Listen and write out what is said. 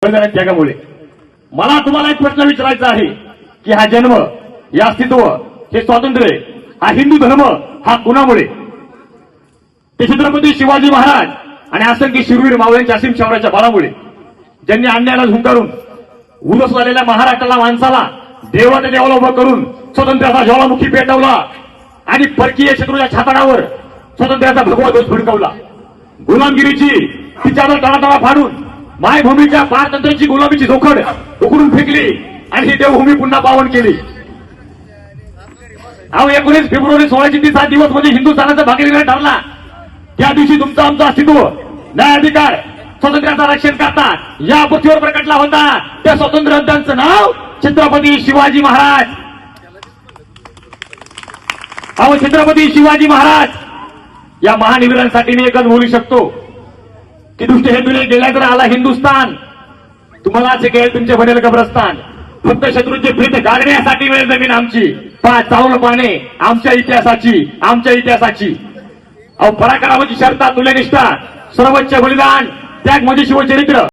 त्यामुळे मला तुम्हाला एक प्रश्न विचारायचा आहे की हा जन्म, हे अस्तित्व, हे स्वातंत्र्य, हा हिंदू धर्म हा कुणामुळे? ते छत्रपती शिवाजी महाराज आणि असंख्य शूरवीर मावळ्यांच्या असीम शौर्याच्या बळामुळे, ज्यांनी अन्यायाला झुंकारून उदस झालेल्या महाराष्ट्राला, माणसाला देवाच्या देवाला उभं करून स्वातंत्र्याचा ज्वालामुखी पेटवला आणि परकीय शत्रूच्या छाताडावर स्वातंत्र्याचा भगवा ध्वज फडकवला. गुलामगिरीची तिच्यावर तळातळा फाडून मायभूमीच्या पारतंत्र्याची गुलामीची जोखड उकरून फेकली आणि ही देवभूमी पुन्हा पावन केली. 19 फेब्रुवारी 1637 दिवस म्हणजे हिंदुस्थानाचा भाग्यविधान ठरला. त्या दिवशी तुमचं आमचं अस्तित्व, न्याय, अधिकार, स्वातंत्र्याचं रक्षण करता या पृथ्वीवर प्रकटला होता. त्या स्वातंत्र्य योद्ध्यांचं नाव छत्रपती शिवाजी महाराज. छत्रपती शिवाजी महाराज या महानिवीरांसाठी मी एकच बोलू शकतो की दुष्ट हेतूने गेल्या तर आला हिंदुस्थान, तुम्हाला असे कळेल तुमचे बनेल कब्रस्तान. फक्त शत्रूंची प्रीत गाडण्यासाठी वेळ जमीन आमची, चालवलं पाने आमच्या इतिहासाची, आमच्या इतिहासाची. पराक्रमाची शर्ता, तुल्यनिष्ठा, सर्वोच्च बलिदान, त्याग म्हणजे शिवचरित्र.